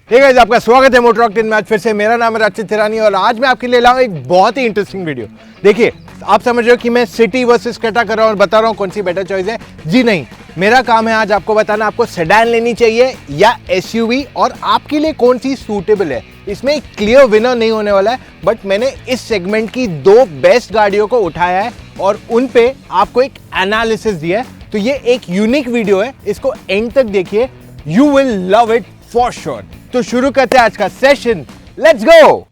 Hey guys, आपका स्वागत है मोटर रॉक टेन में। आज फिर से मेरा नाम है राशिद थिरानी और आज मैं आपके लिए लाऊं एक बहुत ही इंटरेस्टिंग वीडियो। देखिए, आप समझ रहे हो कि मैं सिटी वर्सेस क्रेटा कर रहा हूं और बता रहा हूं कौन सी बेटर चॉइस है। जी नहीं, मेरा काम है आज आपको बताना आपको सेडान लेनी चाहिए या एसयूवी और आपके लिए कौन सी सूटेबल है। इसमें एक क्लियर विनर नहीं होने वाला है, बट मैंने इस सेगमेंट की दो बेस्ट गाड़ियों को उठाया है और उन पे आपको एक एनालिसिस दिया है। तो ये एक यूनिक वीडियो है, इसको एंड तक देखिए, you will love it for sure. तो शुरू करते हैं आज का सेशन, लेट्स गो।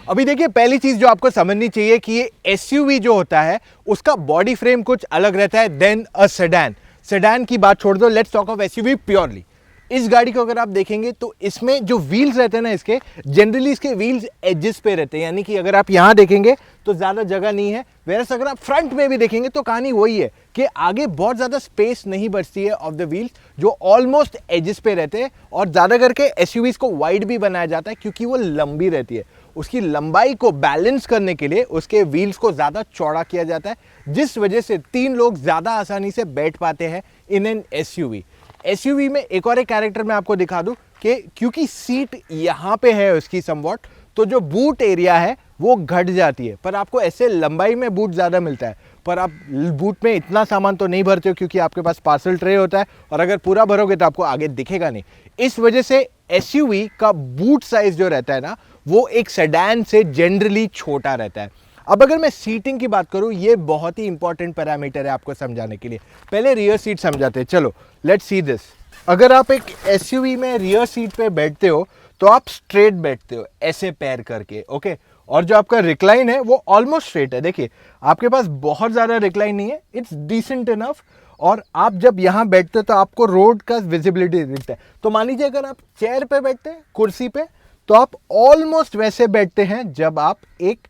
अभी देखिए, पहली चीज जो आपको समझनी चाहिए कि ये एसयूवी जो होता है उसका बॉडी फ्रेम कुछ अलग रहता है देन अ सेडान। सेडान की बात छोड़ दो, let's talk of SUV purely. इस गाड़ी को अगर आप देखेंगे तो इसमें जो व्हील्स रहते हैं ना, इसके जनरली इसके व्हील्स एजेस पे रहते हैं, यानी कि अगर आप यहां देखेंगे तो ज्यादा जगह नहीं है। वेरस अगर आप फ्रंट में भी देखेंगे तो कहानी वही है कि आगे बहुत ज्यादा स्पेस नहीं बचती है ऑफ द व्हील्स, जो ऑलमोस्ट एजेस पे रहते हैं। और ज्यादा करके एसयूवीज को वाइड भी बनाया जाता है क्योंकि वो लंबी रहती है। उसकी लंबाई को बैलेंस करने के लिए उसके व्हील्स को ज्यादा चौड़ा किया जाता है, जिस वजह से तीन लोग ज्यादा आसानी से बैठ पाते हैं इन एन एसयूवी। एसयूवी में एक और एक कैरेक्टर मैं आपको दिखा दूं कि क्योंकि सीट यहां पे है उसकी समवॉट, तो जो बूट एरिया है वो घट जाती है, पर आपको ऐसे लंबाई में बूट ज्यादा मिलता है। पर आप बूट में इतना सामान तो नहीं भरते हो क्योंकि आपके पास पार्सल ट्रे होता है और अगर पूरा भरोगे तो आपको आगे दिखेगा नहीं। इस वजह से एसयूवी का बूट साइज जो रहता है ना, वो एक सेडान से जनरली छोटा रहता है। अब अगर मैं सीटिंग की बात करूं, ये बहुत ही इंपॉर्टेंट पैरामीटर है आपको समझाने के लिए। पहले रियर सीट समझाते हैं, चलो लेट्स सी दिस। अगर आप एक एसयूवी में रियर सीट पे बैठते हो तो आप स्ट्रेट बैठते हो, ऐसे पैर करके, ओके। और जो आपका रिक्लाइन है वो ऑलमोस्ट स्ट्रेट है। देखिए, आपके पास बहुत ज्यादा रिक्लाइन नहीं है, इट्स डिसेंट इनफ। और आप जब यहां बैठते हो तो आपको रोड का विजिबिलिटी दिखता है। तो मान लीजिए अगर आप चेयर पे बैठते हैं, कुर्सी पे, तो आप ऑलमोस्ट वैसे बैठते हैं जब आप एक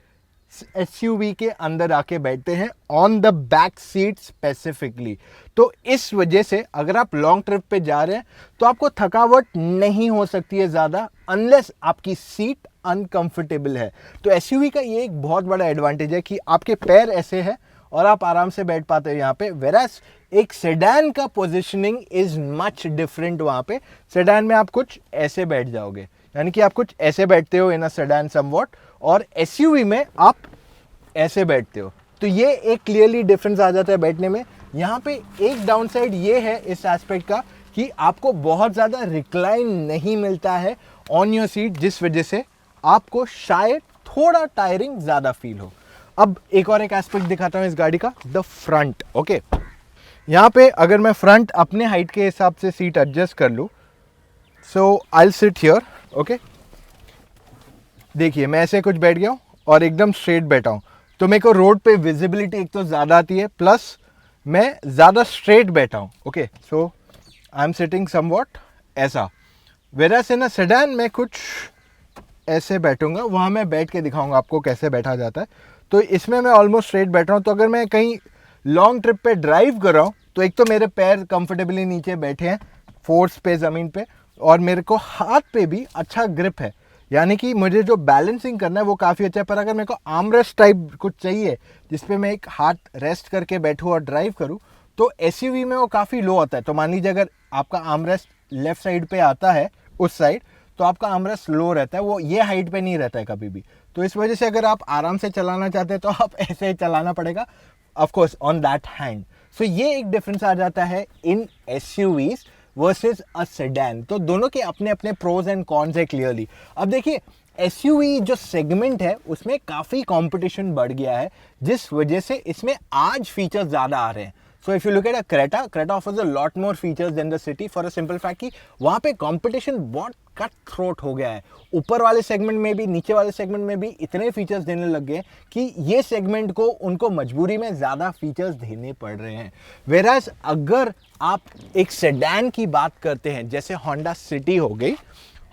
एसयूवी के अंदर आके बैठते हैं, on the back seat specifically. तो इस वजह से अगर आप लॉन्ग ट्रिप पे जा रहे हैं तो आपको थकावट नहीं हो सकती है ज्यादा, अनलेस आपकी सीट अनकंफर्टेबल है। तो एसयूवी का ये एक बहुत बड़ा एडवांटेज है कि आपके पैर ऐसे हैं और आप आराम से बैठ पाते हैं यहाँ पे। वेरास एक सेडान का पोजिशनिंग इज मच डिफरेंट। वहां पे सेडान में आप कुछ ऐसे बैठ जाओगे, यानी कि आप कुछ ऐसे बैठते हो इन अ सेडान समवॉट, और एसयूवी में आप ऐसे बैठते हो। तो ये एक क्लियरली डिफरेंस आ जाता है बैठने में। यहाँ पे एक डाउन साइड ये है इस एस्पेक्ट का कि आपको बहुत ज्यादा रिक्लाइन नहीं मिलता है ऑन योर सीट, जिस वजह से आपको शायद थोड़ा टायरिंग ज्यादा फील हो। अब एक और एक एस्पेक्ट दिखाता हूं इस गाड़ी का, द फ्रंट, ओके। यहाँ पे अगर मैं फ्रंट अपने हाइट के हिसाब से सीट एडजस्ट कर लूँ, so I will sit here, okay. देखिए, मैं ऐसे कुछ बैठ गया हूँ और एकदम स्ट्रेट बैठा हूँ, तो मेरे को रोड पे विजिबिलिटी एक तो ज़्यादा आती है, प्लस मैं ज़्यादा स्ट्रेट बैठा हूँ, okay. So I am sitting somewhat ऐसा। वेरास इन अ सेडान मैं कुछ ऐसे बैठूंगा, वहाँ मैं बैठ के दिखाऊंगा आपको कैसे बैठा जाता है। तो इसमें मैं ऑलमोस्ट स्ट्रेट बैठ रहा हूँ। तो अगर मैं कहीं लॉन्ग ट्रिप पे ड्राइव कर रहा हूँ तो एक तो मेरे पैर कंफर्टेबली नीचे बैठे हैं फोर्स पे, ज़मीन पे, और मेरे को हाथ पे भी अच्छा ग्रिप है, यानी कि मुझे जो बैलेंसिंग करना है वो काफ़ी अच्छा है। पर अगर मेरे को आर्म रेस्ट टाइप कुछ चाहिए जिसपे मैं एक हाथ रेस्ट करके बैठूँ और ड्राइव करूँ, तो एसयूवी में वो काफ़ी लो आता है। तो मान लीजिए अगर आपका आर्म रेस्ट लेफ्ट साइड पे आता है, उस साइड, तो आपका आर्म रेस्ट लो रहता है, वो ये हाइट पे नहीं रहता है कभी भी। तो इस वजह से अगर आप आराम से चलाना चाहते हैं तो आप ऐसे ही चलाना पड़ेगा, of course on that hand. So ये एक डिफरेंस आ जाता है in SUVs versus a sedan. तो दोनों के अपने अपने प्रोज एंड कॉन्स है क्लियरली। अब देखिए, एसयूवी जो सेगमेंट है उसमें काफ़ी कंपटीशन बढ़ गया है, जिस वजह से इसमें आज फीचर्स ज़्यादा आ रहे हैं। So if you look at a Creta offers a lot more features than the City, for a simple fact कि वहाँ पे कंपटीशन बहुत कट थ्रोट हो गया है। ऊपर वाले सेगमेंट में भी, नीचे वाले सेगमेंट में भी इतने फीचर्स देने लग गए कि ये सेगमेंट को उनको मजबूरी में ज़्यादा फीचर्स देने पड़ रहे हैं। वेराज अगर आप एक सेडान की बात करते हैं, जैसे होंडा सिटी हो गई,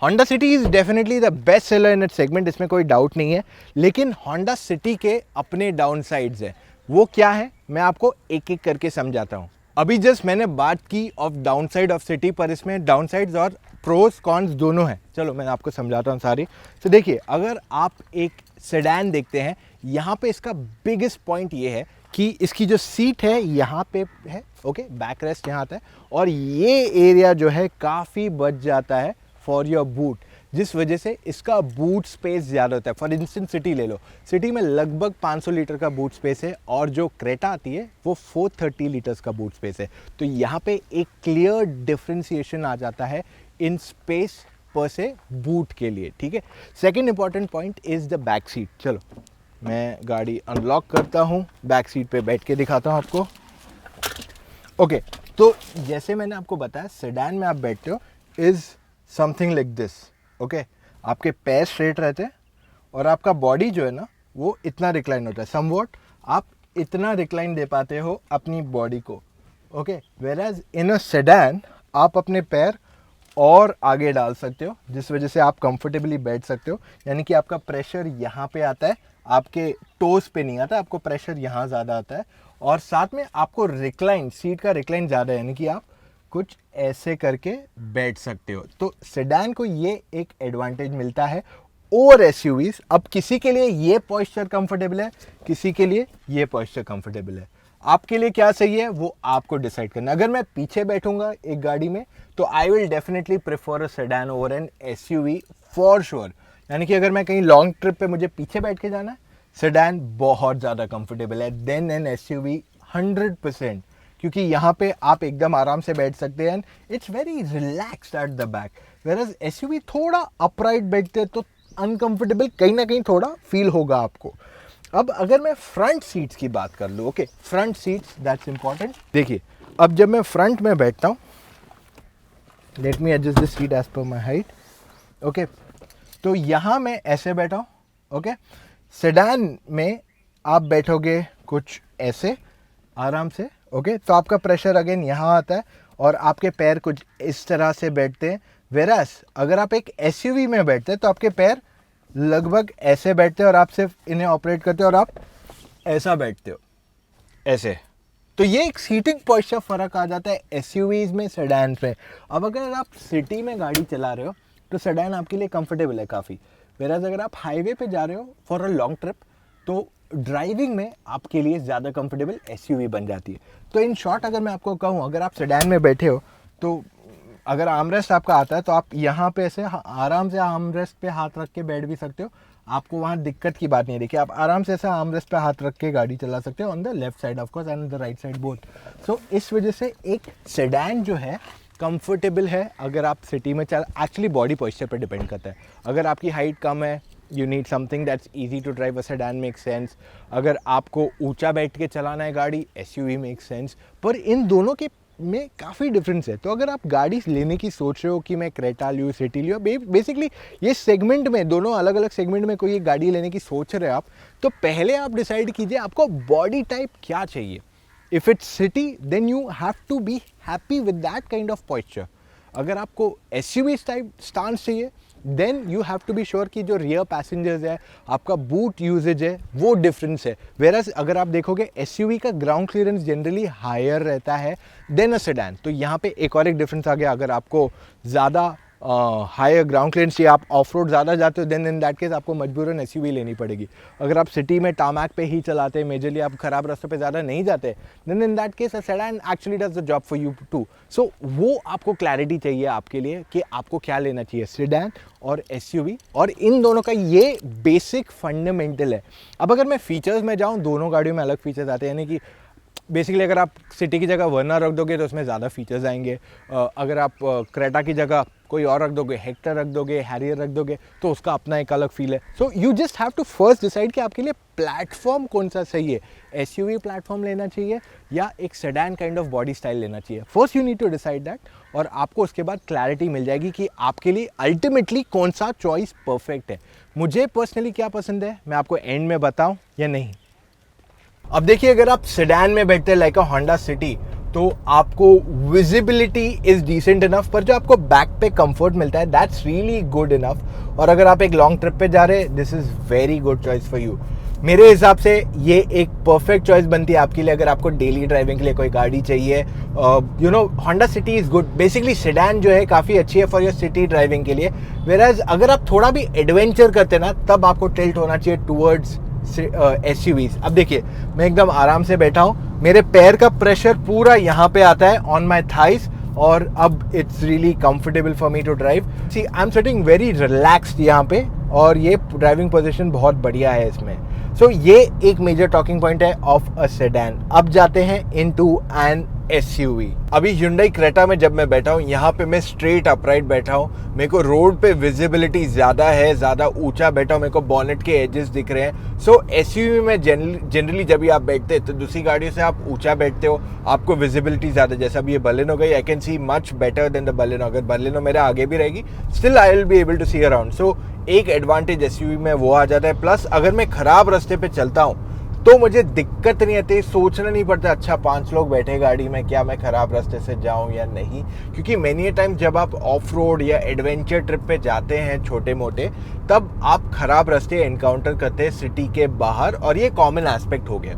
Honda city is definitely the best seller in it segment, इसमें कोई डाउट नहीं है। लेकिन होंडा सिटी के अपने डाउन साइड्स हैं। वो क्या है, मैं आपको एक एक करके समझाता हूँ। अभी जस्ट मैंने बात की of down side of city, पर इसमें डाउन साइड्स और प्रोज कॉन्स दोनों हैं। चलो मैं आपको समझाता हूँ सारी। तो देखिए, अगर आप एक सेडान देखते हैं, यहाँ पे इसका बिगेस्ट पॉइंट ये है कि इसकी जो सीट है यहाँ पे है, ओके, बैक रेस्ट यहाँ आता है, और ये एरिया जो है काफ़ी बच जाता है फॉर योर बूट, जिस वजह से इसका बूट स्पेस ज़्यादा होता है। फॉर इंस्टेंस सिटी ले लो, सिटी में लगभग 500 लीटर का बूट स्पेस है, और जो क्रेटा आती है वो 430 लीटर्स का बूट स्पेस है। तो यहाँ पे एक क्लियर डिफ्रेंसिएशन आ जाता है इन स्पेस पर से बूट के लिए, ठीक है। Second important point is the back seat. चलो मैं गाड़ी अनलॉक करता हूँ, बैक सीट पे बैठ के दिखाता हूँ आपको। ओके, तो जैसे मैंने आपको बताया, सेडान में आप बैठते हो is something like this, okay. आपके पैर स्ट्रेट रहते हैं और आपका बॉडी जो है ना वो इतना रिक्लाइन होता है, समवॉट आप इतना रिक्लाइन दे पाते हो अपनी बॉडी को, okay. Whereas in a sedan आप अपने पैर और आगे डाल सकते हो, जिस वजह से आप कंफर्टेबली बैठ सकते हो। यानी कि आपका प्रेशर यहाँ पे आता है, आपके टोस पे नहीं आता, आपको प्रेशर यहाँ ज़्यादा आता है, और साथ में आपको रिक्लाइन, सीट का रिक्लाइन ज़्यादा है, यानी कि आप कुछ ऐसे करके बैठ सकते हो। तो सेडान को ये एक एडवांटेज मिलता है ओवर एसयूवीज। अब किसी के लिए ये पोस्चर कंफर्टेबल है, किसी के लिए ये पोस्चर कंफर्टेबल है, आपके लिए क्या सही है वो आपको डिसाइड करना। अगर मैं पीछे बैठूंगा एक गाड़ी में तो I will definitely prefer a sedan over N SUV for sure. यानी कि अगर मैं कहीं लॉन्ग ट्रिप पे मुझे पीछे बैठ के जाना है, सेडान बहुत ज़्यादा कंफर्टेबल है देन एन एसयूवी 100%, क्योंकि यहाँ पे आप एकदम आराम से बैठ सकते हैं, it's very relaxed at the back. Whereas SUV थोड़ा अपराइट बैठते तो अनकंफर्टेबल कहीं ना कहीं थोड़ा फील होगा आपको। अब अगर मैं फ्रंट सीट्स की बात कर लूँ, okay, front seats that's important. देखिए, अब जब मैं फ्रंट में बैठता हूँ, let me adjust this seat as per my height, okay. तो यहाँ मैं ऐसे बैठा हूँ, ओके। सेडान में आप बैठोगे कुछ ऐसे आराम से, ओके। तो आपका प्रेशर अगेन यहाँ आता है और आपके पैर कुछ इस तरह से बैठते हैं। वेरास अगर आप एक एसयूवी में बैठते हैं तो आपके पैर लगभग ऐसे बैठते हैं और आप सिर्फ इन्हें ऑपरेट करते हो और आप ऐसा बैठते हो, ऐसे। तो ये एक सीटिंग पोस्चर फ़र्क आ जाता है एसयूवीज में, सेडान में। अब अगर आप सिटी में गाड़ी चला रहे हो तो सेडान आपके लिए कंफर्टेबल है काफ़ी, वेराज अगर आप हाईवे पे जा रहे हो फॉर अ लॉन्ग ट्रिप तो ड्राइविंग में आपके लिए ज़्यादा कंफर्टेबल एसयूवी बन जाती है। तो इन शॉर्ट अगर मैं आपको कहूँ, अगर आप सेडान में बैठे हो तो अगर आर्मरेस्ट आपका आता है तो आप यहाँ पे ऐसे आराम से आर्मरेस्ट पे हाथ रख के बैठ भी सकते हो, आपको वहाँ दिक्कत की बात नहीं है। देखिए, आप आराम से ऐसा आर्मरेस्ट पे हाथ रख के गाड़ी चला सकते हो, on the left side of course and the right side both. So इस वजह से एक सेडान जो है कंफर्टेबल है अगर आप सिटी में चल। एक्चुअली बॉडी पोस्चर पर डिपेंड करता है। अगर आपकी हाइट कम है, you need something that's easy to drive, a sedan makes sense. अगर आपको ऊंचा बैठ के चलाना है गाड़ी, एसयूवी मेक्स सेंस। पर इन दोनों के में काफ़ी डिफरेंस है। तो अगर आप गाड़ी लेने की सोच रहे हो कि मैं क्रेटा लूँ, सिटी लूँ, बेसिकली ये सेगमेंट में, दोनों अलग अलग सेगमेंट में कोई एक गाड़ी लेने की सोच रहे हो आप, तो पहले आप डिसाइड कीजिए आपको बॉडी टाइप क्या चाहिए। If it's City then you have to be happy with that kind of posture. अगर आपको एसयूवी टाइप स्टांस चाहिए then you have to be sure कि जो रियर पैसेंजर्स है, आपका बूट यूजेज है, वो डिफरेंस है। वेरएज अगर आप देखोगे एसयूवी का ग्राउंड क्लियरेंस जनरली हायर रहता है देन अ सेडान। तो यहाँ पे एक और एक डिफरेंस आ गया। अगर आपको ज़्यादा हायर ग्राउंड क्लियरेंस चाहिए, आप ऑफ रोड ज़्यादा जाते हो, देन इन दैट केस आपको मजबूरन एसयूवी लेनी पड़ेगी। अगर आप सिटी में टामैक पे ही चलाते हैं, मेजरली आप खराब रास्तों पे ज़्यादा नहीं जाते, then in that case a sedan actually does the job for you too. So वो आपको क्लैरिटी चाहिए आपके लिए कि आपको क्या लेना चाहिए, सेडान और एसयूवी, और इन दोनों का ये बेसिक फंडामेंटल है। अब अगर मैं फीचर्स में जाऊँ, दोनों गाड़ियों में अलग फीचर्स आते हैं, यानी कि बेसिकली अगर आप सिटी की जगह वर्ना रख दोगे तो उसमें ज़्यादा फीचर्स आएंगे। अगर आप क्रेटा की जगह कोई और रख दोगे, हेक्टर रख दोगे, हैरियर रख दोगे, तो उसका अपना एक अलग फील है। So you just have to first decide कि आपके लिए प्लेटफॉर्म कौन सा सही है, एसयूवी प्लेटफॉर्म लेना चाहिए या एक sedan kind of body style लेना चाहिए। First you need to decide that, और आपको उसके बाद क्लैरिटी मिल जाएगी कि आपके लिए अल्टीमेटली कौन सा चॉइस परफेक्ट है। मुझे पर्सनली क्या पसंद है मैं आपको एंड में बताऊं या नहीं। अब देखिए, अगर आप सेडान में बैठते हैं लाइक अ होंडा सिटी, तो आपको विजिबिलिटी इज डिसेंट इनफ, पर जो आपको बैक पे कंफर्ट मिलता है दैट्स रियली गुड इनफ। और अगर आप एक लॉन्ग ट्रिप पे जा रहे हैं, this is very good choice for you. मेरे हिसाब से ये एक परफेक्ट चॉइस बनती है आपके लिए अगर आपको डेली ड्राइविंग के लिए कोई गाड़ी चाहिए। You know Honda city is good, basically sedan जो है काफ़ी अच्छी है फॉर योर सिटी ड्राइविंग के लिए। वेराज अगर आप थोड़ा भी एडवेंचर करते ना तब आपको टिल्ट होना चाहिए टूवर्ड्स एसयूवीज। अब देखिए मैं एकदम आराम से बैठा हूँ, मेरे पैर का प्रेशर पूरा यहाँ पे आता है ऑन माई थाइस, और अब it's really comfortable for me to drive. See I am sitting very relaxed यहाँ पे, और ये ड्राइविंग पोजीशन बहुत बढ़िया है इसमें। सो ये एक मेजर टॉकिंग पॉइंट है ऑफ अ सेडान। अब जाते हैं इनटू एन एसयूवी। अभी Hyundai Creta में जब मैं बैठा हूँ यहाँ पे मैं स्ट्रेट अपराइट बैठा हूँ, मेरे को रोड पे विजिबिलिटी ज़्यादा है, ज़्यादा ऊंचा बैठा हूँ, मेरे को बॉनेट के एजेस दिख रहे हैं। सो एसयूवी में जनरली जब भी आप बैठते हैं तो दूसरी गाड़ियों से आप ऊंचा बैठते हो, आपको विजिबिलिटी ज़्यादा, जैसा अभी ये बलेनो गई, I can see much better than the Baleno. अगर बलेनो मेरे आगे भी रहेगी still I will be able to see around. So एक एडवांटेज एसयूवी में वो आ जाता है। प्लस अगर मैं ख़राब रास्ते पे चलता हूँ तो मुझे दिक्कत नहीं आती, सोचना नहीं पड़ता अच्छा 5 लोग बैठे गाड़ी में, क्या मैं ख़राब रास्ते से जाऊं या नहीं। क्योंकि मैनी टाइम जब आप ऑफ रोड या एडवेंचर ट्रिप पे जाते हैं छोटे मोटे, तब आप ख़राब रास्ते एनकाउंटर करते हैं सिटी के बाहर, और ये कॉमन एस्पेक्ट हो गया।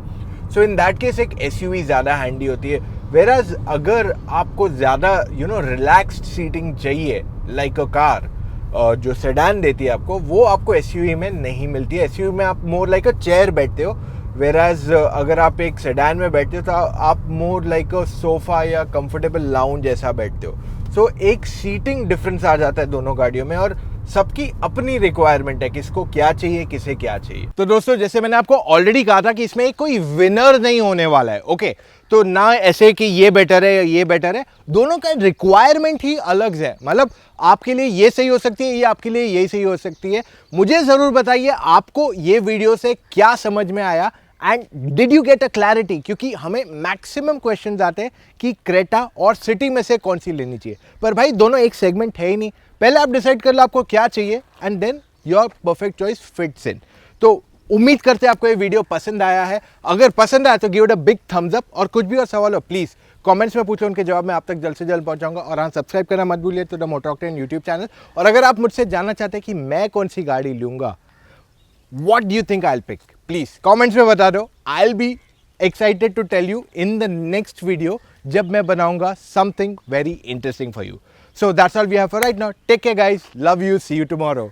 सो इन दैट केस एक एसयूवी ज़्यादा हैंडी होती है। वेराज अगर आपको ज़्यादा रिलैक्स्ड सीटिंग चाहिए लाइक अ कार जो सेडान देती है आपको, वो आपको एसयूवी में नहीं मिलती है। एसयूवी में आप मोर लाइक अ चेयर बैठते हो, वेराज अगर आप एक सेडान में बैठते हो तो आप मोर लाइक अ सोफा या कंफर्टेबल लाउंज जैसा बैठते हो। सो एक सीटिंग डिफरेंस आ जाता है दोनों गाड़ियों में, और सबकी अपनी रिक्वायरमेंट है किसको क्या चाहिए, किसे क्या चाहिए। तो दोस्तों जैसे मैंने आपको ऑलरेडी कहा था कि इसमें कोई विनर नहीं होने वाला है, ओके। तो ना ऐसे कि ये बेटर है या ये बेटर है, दोनों का रिक्वायरमेंट ही अलग है। मतलब आपके लिए ये सही हो सकती है, ये आपके लिए यही सही हो सकती है। मुझे जरूर बताइए आपको ये वीडियो से क्या समझ में आया, and did you get a clarity, क्योंकि हमें मैक्सिमम क्वेश्चंस आते हैं कि क्रेटा और सिटी में से कौन सी लेनी चाहिए। पर भाई दोनों एक सेगमेंट है ही नहीं, पहले आप डिसाइड कर लो आपको क्या चाहिए, and then your perfect choice fits in. तो उम्मीद करते हैं आपको ये वीडियो पसंद आया है। अगर पसंद आया तो give it a big thumbs up, और कुछ भी और सवाल हो प्लीज़ कमेंट्स में पूछो, उनके जवाब मैं आप तक जल्द से जल्द पहुंचाऊंगा। और हाँ, सब्सक्राइब करना मत भूलिए to the Motor Octane YouTube channel. और अगर आप मुझसे जानना चाहते हैं कि मैं कौन सी गाड़ी लूँगा, what do you think I'll pick? Please comments में बता दो। I'll be excited to tell you in the next video जब मैं बनाऊंगा something very interesting for you. So that's all we have for right now. Take care guys. Love you. See you tomorrow.